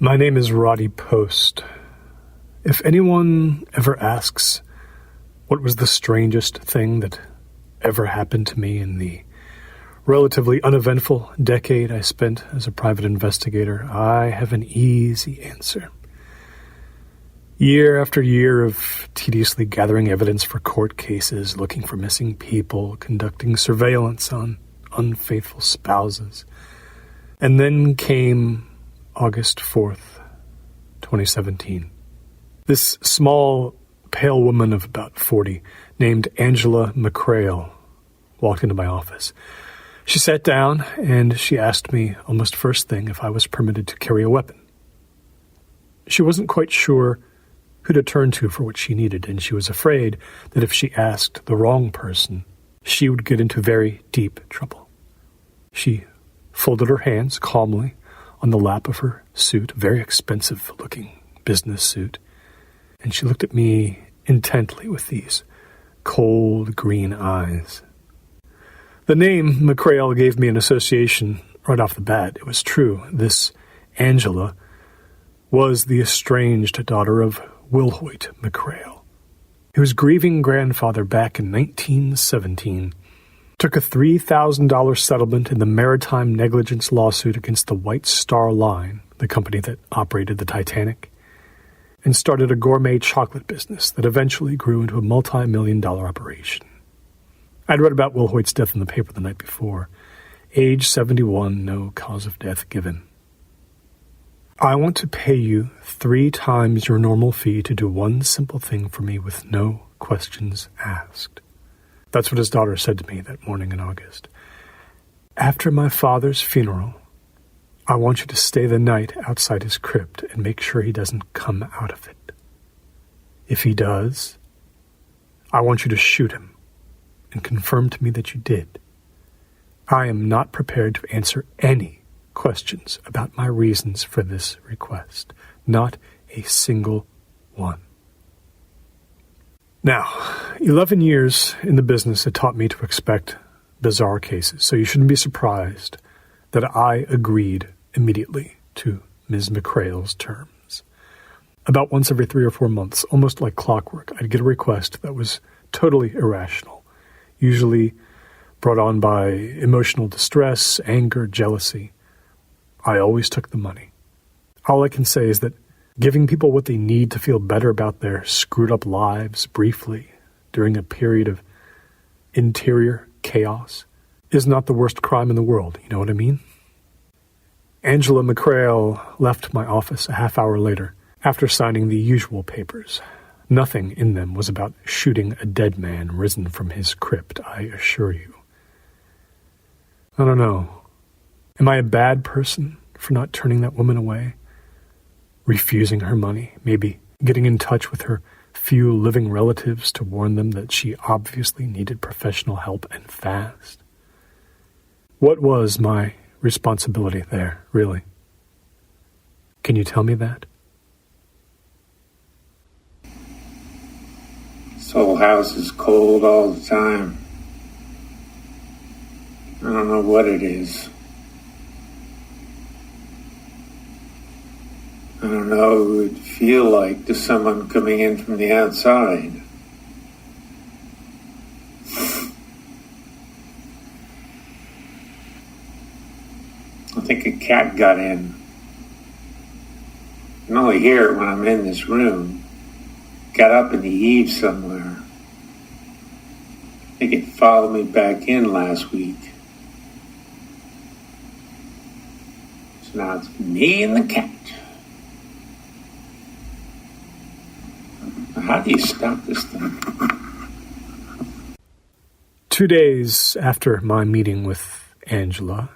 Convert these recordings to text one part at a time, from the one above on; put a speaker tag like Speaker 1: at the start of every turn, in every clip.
Speaker 1: My name is Roddy Post. If anyone ever asks what was the strangest thing that ever happened to me in the relatively uneventful decade I spent as a private investigator, I have an easy answer. Year after year of tediously gathering evidence for court cases, looking for missing people, conducting surveillance on unfaithful spouses. And then came August 4th, 2017. This small, pale woman of about 40, named Angela McCrail, walked into my office. She sat down and she asked me almost first thing if I was permitted to carry a weapon. She wasn't quite sure who to turn to for what she needed, and she was afraid that if she asked the wrong person, she would get into very deep trouble. She folded her hands calmly on the lap of her suit, a very expensive-looking business suit, and she looked at me intently with these cold green eyes. The name McCrail gave me an association right off the bat. It was true. This Angela was the estranged daughter of Wilhoit McCrail. He was grieving grandfather back in 1917. Took a $3,000 settlement in the maritime negligence lawsuit against the White Star Line, the company that operated the Titanic, and started a gourmet chocolate business that eventually grew into a multi-million-dollar operation. I'd read about Wilhoit's death in the paper the night before. Age 71, no cause of death given. I want to pay you 3 times your normal fee to do one simple thing for me with no questions asked. That's what his daughter said to me that morning in August. After my father's funeral, I want you to stay the night outside his crypt and make sure he doesn't come out of it. If he does, I want you to shoot him and confirm to me that you did. I am not prepared to answer any questions about my reasons for this request. Not a single one. Now, 11 years in the business had taught me to expect bizarre cases, so you shouldn't be surprised that I agreed immediately to Ms. McCrail's terms. About once every 3 or 4 months, almost like clockwork, I'd get a request that was totally irrational, usually brought on by emotional distress, anger, jealousy. I always took the money. All I can say is that giving people what they need to feel better about their screwed-up lives briefly during a period of interior chaos is not the worst crime in the world, you know what I mean? Angela McCrail left my office a half hour later after signing the usual papers. Nothing in them was about shooting a dead man risen from his crypt, I assure you. I don't know. Am I a bad person for not turning that woman away? Refusing her money, maybe getting in touch with her few living relatives to warn them that she obviously needed professional help and fast. What was my responsibility there, really? Can you tell me that?
Speaker 2: This whole house is cold all the time. I don't know what it is. I don't know what it would feel like to someone coming in from the outside. I think a cat got in. I can only hear it when I'm in this room. Got up in the eaves somewhere. I think it followed me back in last week. So now it's me and the cat. How do you stop this thing?
Speaker 1: 2 days after my meeting with Angela,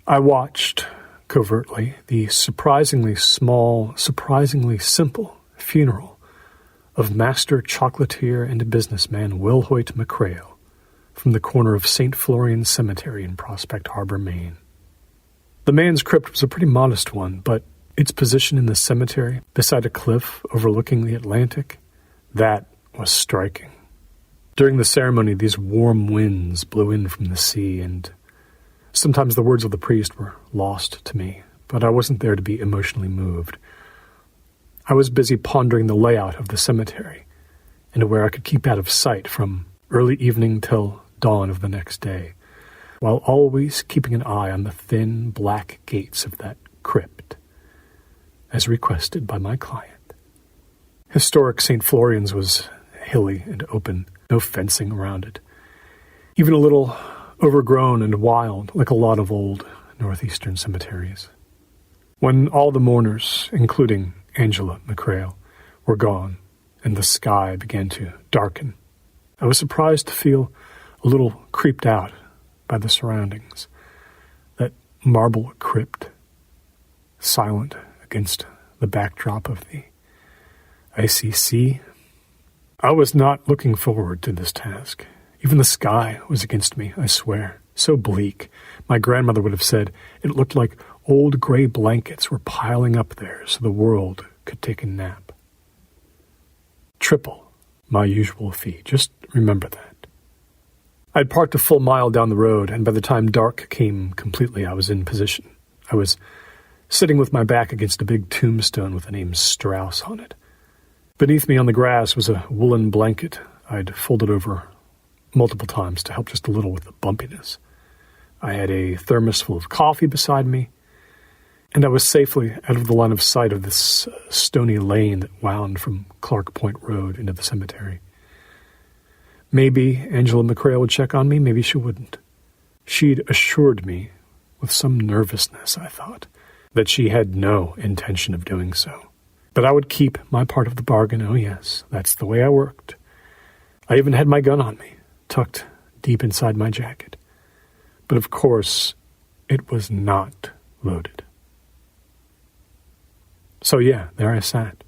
Speaker 1: I watched, covertly, the surprisingly small, surprisingly simple funeral of master chocolatier and businessman Wilhoit McCrail from the corner of St. Florian Cemetery in Prospect Harbor, Maine. The man's crypt was a pretty modest one, but its position in the cemetery, beside a cliff overlooking the Atlantic, that was striking. During the ceremony, these warm winds blew in from the sea, and sometimes the words of the priest were lost to me. but I wasn't there to be emotionally moved. I was busy pondering the layout of the cemetery and where I could keep out of sight from early evening till dawn of the next day, while always keeping an eye on the thin black gates of that crypt, as requested by my client. Historic St. Florian's was hilly and open, no fencing around it, even a little overgrown and wild, like a lot of old northeastern cemeteries. When all the mourners, including Angela McCrail, were gone and the sky began to darken, I was surprised to feel a little creeped out by the surroundings. That marble crypt, silent against the backdrop of the icy sea. I was not looking forward to this task. Even the sky was against me, I swear. So bleak. My grandmother would have said it looked like old gray blankets were piling up there so the world could take a nap. Triple my usual fee. Just remember that. I'd parked a full mile down the road, and by the time dark came completely, I was in position. I was sitting with my back against a big tombstone with the name Strauss on it. Beneath me on the grass was a woolen blanket I'd folded over multiple times to help just a little with the bumpiness. I had a thermos full of coffee beside me, and I was safely out of the line of sight of this stony lane that wound from Clark Point Road into the cemetery. Maybe Angela McCrail would check on me, maybe she wouldn't. She'd assured me, with some nervousness, I thought, that she had no intention of doing so. But I would keep my part of the bargain. Oh yes, that's the way I worked. I even had my gun on me, tucked deep inside my jacket. But of course, it was not loaded. So yeah, there I sat.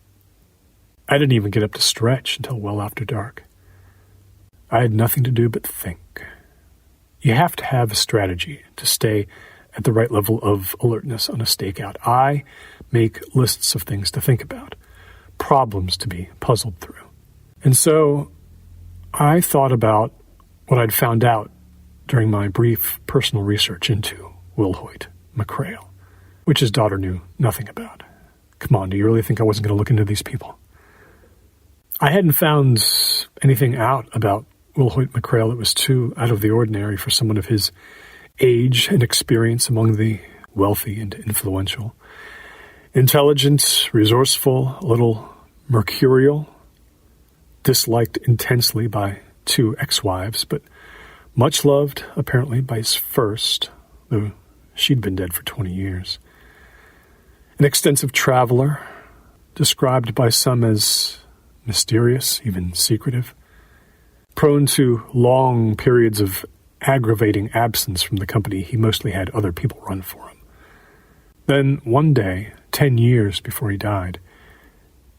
Speaker 1: I didn't even get up to stretch until well after dark. I had nothing to do but think. You have to have a strategy to stay at the right level of alertness on a stakeout. I make lists of things to think about, problems to be puzzled through. And so I thought about what I'd found out during my brief personal research into Wilhoit McCrail, which his daughter knew nothing about. Come on, do you really think I wasn't going to look into these people? I hadn't found anything out about Wilhoit McCrail that was too out of the ordinary for someone of his age and experience among the wealthy and influential. Intelligent, resourceful, a little mercurial, disliked intensely by 2 ex-wives, but much loved, apparently, by his first, though she'd been dead for 20 years. An extensive traveler, described by some as mysterious, even secretive, prone to long periods of aggravating absence from the company he mostly had other people run for him. Then one day, 10 years before he died,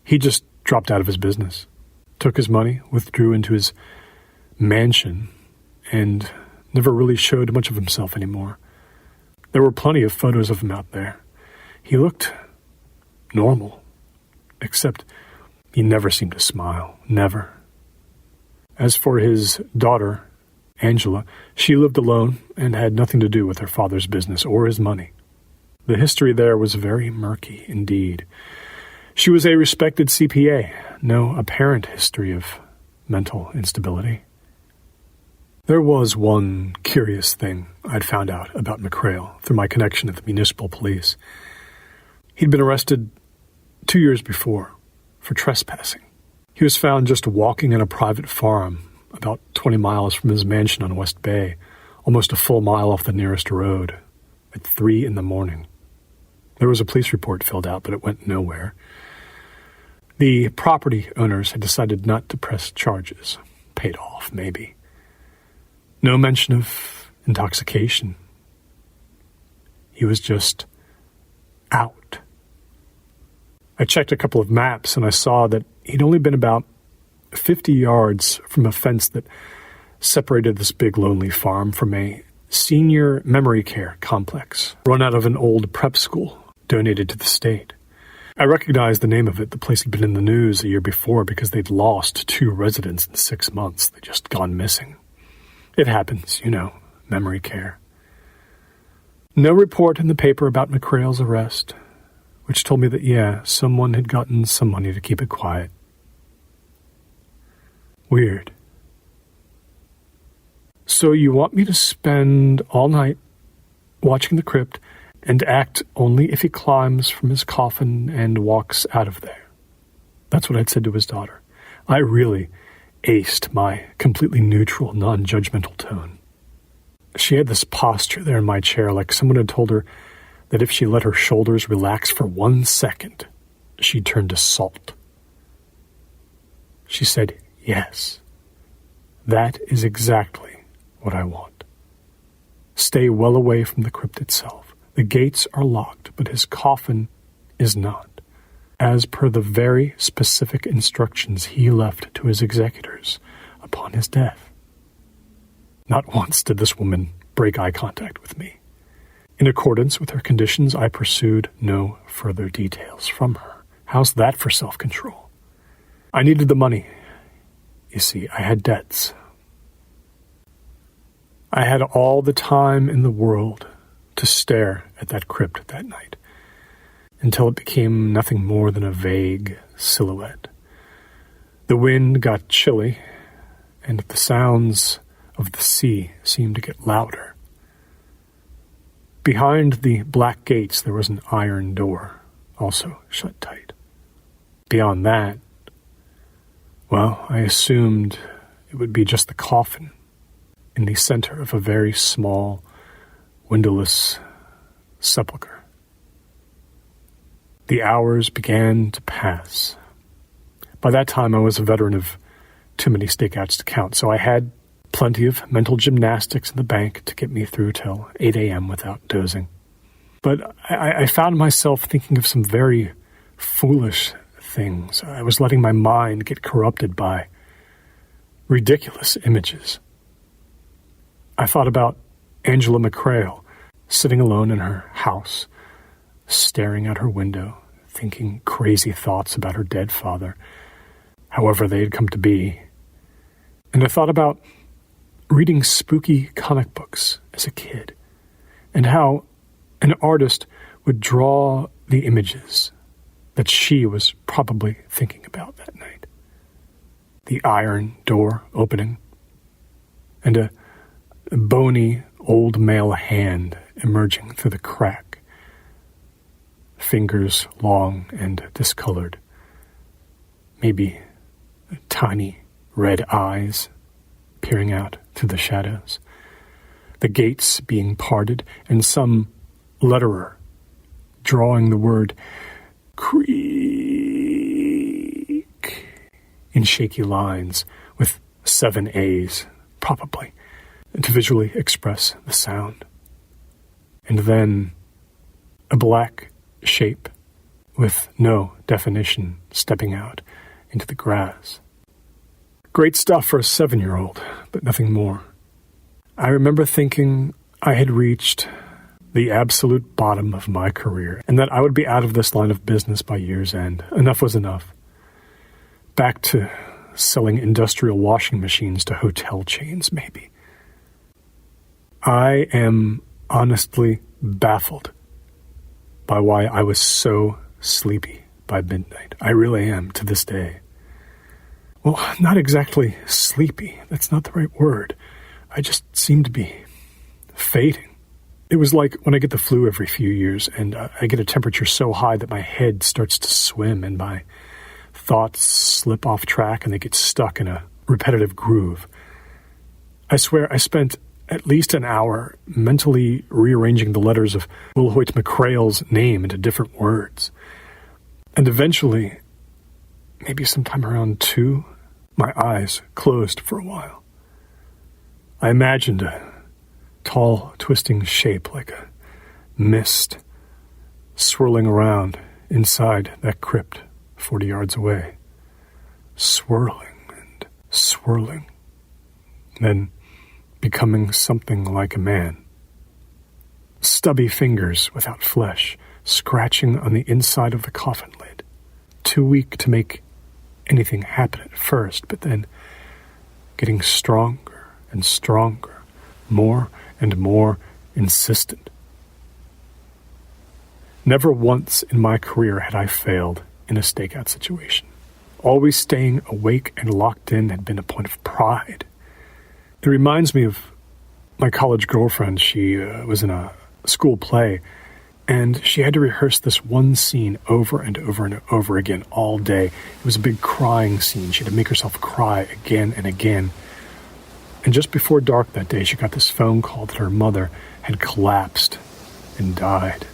Speaker 1: he just dropped out of his business, took his money, withdrew into his mansion, and never really showed much of himself anymore. There were plenty of photos of him out there. He looked normal, except he never seemed to smile, never. As for his daughter, Angela, she lived alone and had nothing to do with her father's business or his money. The history there was very murky indeed. She was a respected CPA, no apparent history of mental instability. There was one curious thing I'd found out about McCrail through my connection at the municipal police. He'd been arrested 2 years before for trespassing. He was found just walking on a private farm about 20 miles from his mansion on West Bay, almost a full mile off the nearest road, at 3 a.m. There was a police report filled out, but it went nowhere. The property owners had decided not to press charges. Paid off, maybe. No mention of intoxication. He was just out. I checked a couple of maps and I saw that he'd only been about 50 yards from a fence that separated this big lonely farm from a senior memory care complex run out of an old prep school donated to the state. I recognized the name of it. The place had been in the news a year before because they'd lost 2 residents in 6 months. They'd just gone missing. It happens, memory care. No report in the paper about McCrail's arrest, which told me that, yeah, someone had gotten some money to keep it quiet. Weird. So you want me to spend all night watching the crypt and act only if he climbs from his coffin and walks out of there. That's what I'd said to his daughter. I really aced my completely neutral, non-judgmental tone. She had this posture there in my chair like someone had told her that if she let her shoulders relax for 1 second, she'd turn to salt. She said, yes, that is exactly what I want. Stay well away from the crypt itself. The gates are locked, but his coffin is not, as per the very specific instructions he left to his executors upon his death. Not once did this woman break eye contact with me. In accordance with her conditions, I pursued no further details from her. How's that for self-control? I needed the money. You see, I had debts. I had all the time in the world to stare at that crypt that night, until it became nothing more than a vague silhouette. The wind got chilly, and the sounds of the sea seemed to get louder. Behind the black gates there was an iron door, also shut tight. Beyond that, well, I assumed it would be just the coffin in the center of a very small, windowless sepulcher. The hours began to pass. By that time, I was a veteran of too many stakeouts to count, so I had plenty of mental gymnastics in the bank to get me through till 8 a.m. without dozing. But I found myself thinking of some very foolish things. I was letting my mind get corrupted by ridiculous images. I thought about Angela McCrail sitting alone in her house, staring out her window, thinking crazy thoughts about her dead father, however they had come to be. And I thought about reading spooky comic books as a kid, and how an artist would draw the images that she was probably thinking about that night. The iron door opening, and a bony old male hand emerging through the crack, fingers long and discolored, maybe tiny red eyes peering out through the shadows, the gates being parted, and some letterer drawing the word creak in shaky lines with 7 A's, probably, to visually express the sound. And then a black shape with no definition stepping out into the grass. Great stuff for a 7-year-old, but nothing more. I remember thinking I had reached the absolute bottom of my career, and that I would be out of this line of business by year's end. Enough was enough. Back to selling industrial washing machines to hotel chains, maybe. I am honestly baffled by why I was so sleepy by midnight. I really am, to this day. Well, not exactly sleepy. That's not the right word. I just seemed to be fading. It was like when I get the flu every few years and I get a temperature so high that my head starts to swim and my thoughts slip off track and they get stuck in a repetitive groove. I swear I spent at least an hour mentally rearranging the letters of Wilhoit McCrail's name into different words. And eventually, maybe sometime around 2, my eyes closed for a while. I imagined a tall, twisting shape like a mist swirling around inside that crypt 40 yards away, swirling and swirling, then becoming something like a man. Stubby fingers without flesh, scratching on the inside of the coffin lid, too weak to make anything happen at first, but then getting stronger and stronger, more and more insistent. Never once in my career had I failed in a stakeout situation. Always staying awake and locked in had been a point of pride. It reminds me of my college girlfriend. She was in a school play, and she had to rehearse this one scene over and over and over again all day. It was a big crying scene. She had to make herself cry again and again. And just before dark that day, she got this phone call that her mother had collapsed and died.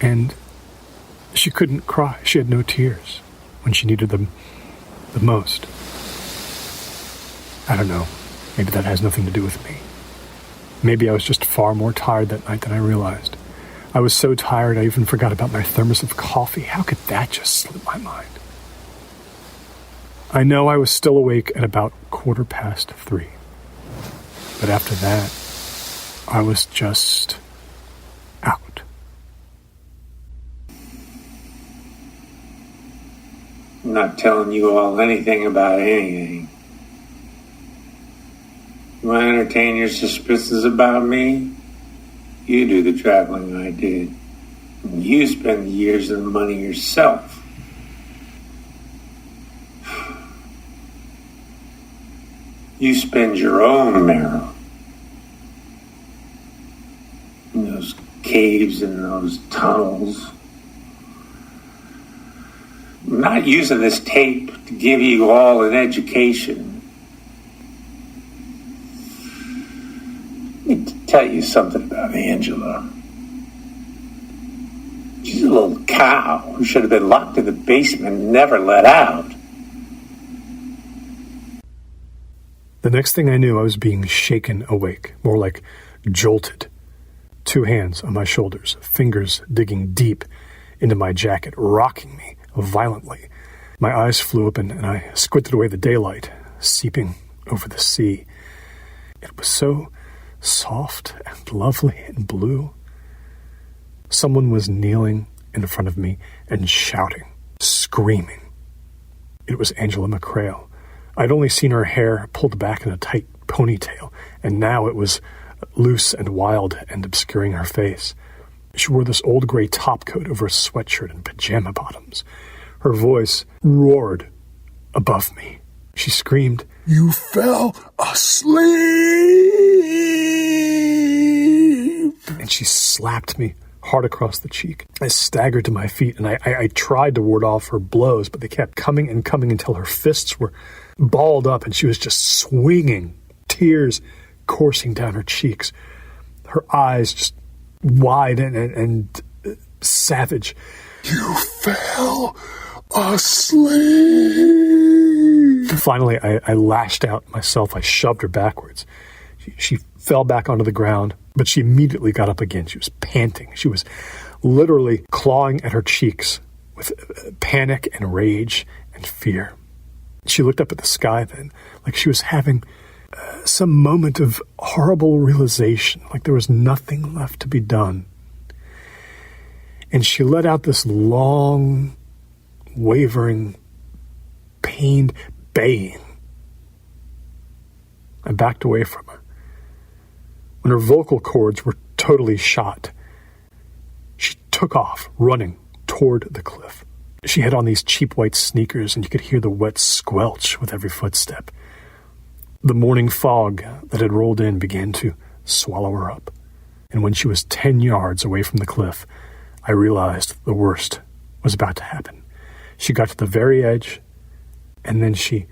Speaker 1: And she couldn't cry. She had no tears when she needed them the most. I don't know. Maybe that has nothing to do with me. Maybe I was just far more tired that night than I realized. I was so tired I even forgot about my thermos of coffee. How could that just slip my mind? I know I was still awake at about 3:15. But after that, I was just out.
Speaker 2: I'm not telling you all anything about anything. You want to entertain your suspicions about me? You do the traveling I did. And you spend the years and the money yourself. You spend your own marrow in those caves and those tunnels. I'm not using this tape to give you all an education. Let me tell you something about Angela. She's a little cow who should have been locked in the basement and never let out.
Speaker 1: The next thing I knew, I was being shaken awake, more like jolted. 2 hands on my shoulders, fingers digging deep into my jacket, rocking me violently. My eyes flew open and I squinted away the daylight, seeping over the sea. It was so soft and lovely and blue. Someone was kneeling in front of me and shouting, screaming. It was Angela McCrail. I'd only seen her hair pulled back in a tight ponytail, and now it was loose and wild and obscuring her face. She wore this old gray topcoat over a sweatshirt and pajama bottoms. Her voice roared above me. She screamed, "You fell asleep!" And she slapped me hard across the cheek. I staggered to my feet, and I tried to ward off her blows, but they kept coming and coming until her fists were balled up and she was just swinging, tears coursing down her cheeks, her eyes just wide and savage. "You fell asleep!" Finally, I lashed out myself. I shoved her backwards. She fell back onto the ground, but she immediately got up again. She was panting. She was literally clawing at her cheeks with panic and rage and fear. She looked up at the sky then, like she was having some moment of horrible realization, like there was nothing left to be done. And she let out this long, wavering, pained baying. I backed away from her. When her vocal cords were totally shot, she took off, running toward the cliff. She had on these cheap white sneakers, and you could hear the wet squelch with every footstep. The morning fog that had rolled in began to swallow her up. And when she was 10 yards away from the cliff, I realized the worst was about to happen. She got to the very edge, and then she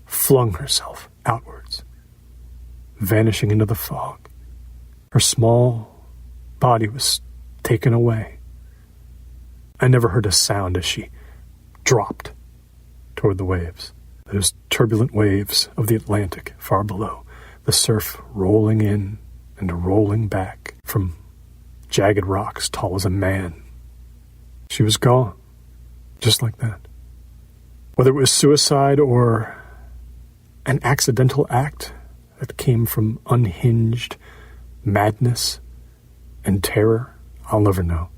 Speaker 1: flung herself outwards, vanishing into the fog. Her small body was taken away. I never heard a sound as she dropped toward the waves. Those turbulent waves of the Atlantic far below, the surf rolling in and rolling back from jagged rocks tall as a man. She was gone, just like that. Whether it was suicide or an accidental act that came from unhinged madness and terror, I'll never know.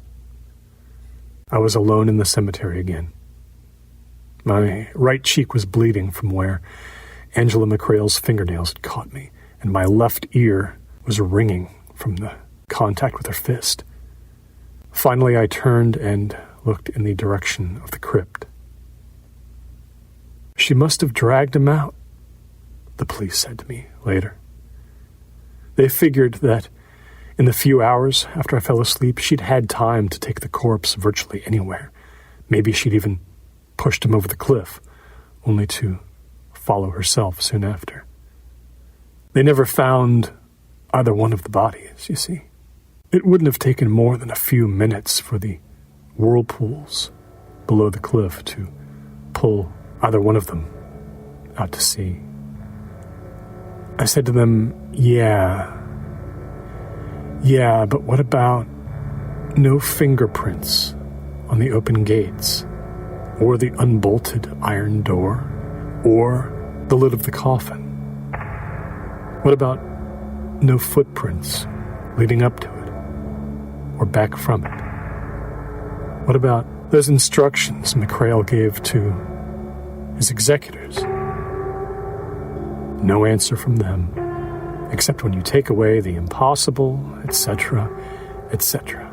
Speaker 1: I was alone in the cemetery again. My right cheek was bleeding from where Angela McCrail's fingernails had caught me, and my left ear was ringing from the contact with her fist. Finally, I turned and looked in the direction of the crypt. She must have dragged him out, the police said to me later. They figured that in the few hours after I fell asleep, she'd had time to take the corpse virtually anywhere. Maybe she'd even pushed him over the cliff, only to follow herself soon after. They never found either one of the bodies, you see. It wouldn't have taken more than a few minutes for the whirlpools below the cliff to pull either one of them out to sea. I said to them, yeah, but what about no fingerprints on the open gates, or the unbolted iron door, or the lid of the coffin? What about no footprints leading up to it, or back from it? What about those instructions McCrail gave to his executors? No answer from them, except when you take away the impossible, etc., etc.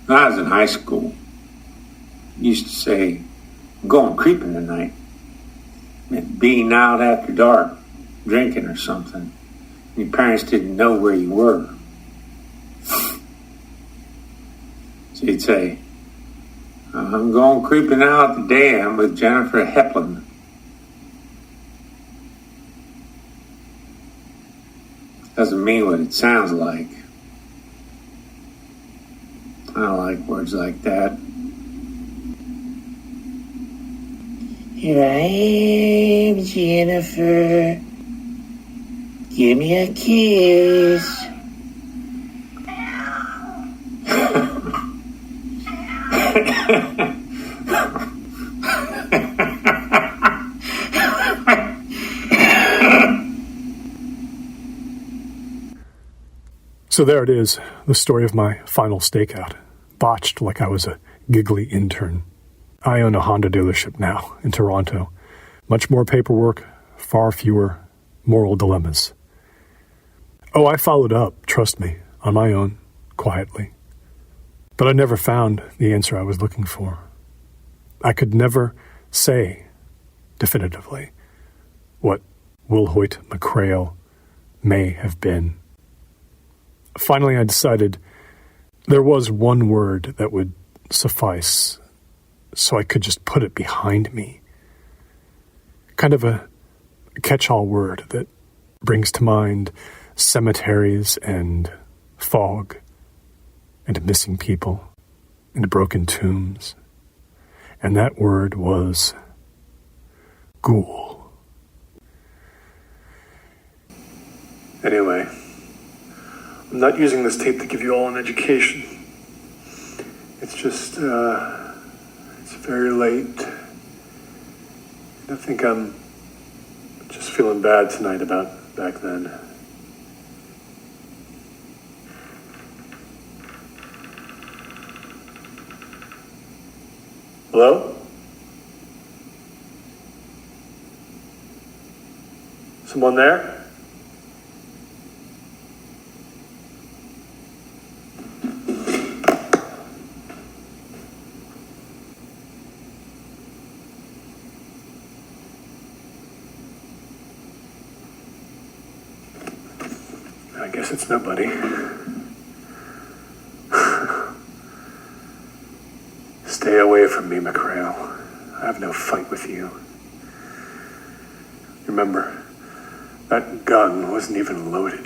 Speaker 2: When I was in high school, I used to say, I'm going creeping tonight. It meant being out after dark, drinking or something. Your parents didn't know where you were. So you'd say, I'm going creeping out today. I'm with Jennifer Heplin. Doesn't mean what it sounds like. I don't like words like that. Here I am, Jennifer. Give me a kiss.
Speaker 1: So there it is, the story of my final stakeout, botched like I was a giggly intern. I own a Honda dealership now in Toronto. Much more paperwork, far fewer moral dilemmas. Oh, I followed up, trust me, on my own, quietly. But I never found the answer I was looking for. I could never say definitively what Wilhoit McCrail may have been. Finally, I decided there was one word that would suffice, so I could just put it behind me. Kind of a catch-all word that brings to mind cemeteries and fog and missing people and broken tombs. And that word was ghoul.
Speaker 3: Anyway, I'm not using this tape to give you all an education. It's just, it's very late. I think I'm just feeling bad tonight about back then. Hello? Someone there? I guess it's nobody. Stay away from me, McCrail. I have no fight with you. Remember, that gun wasn't even loaded.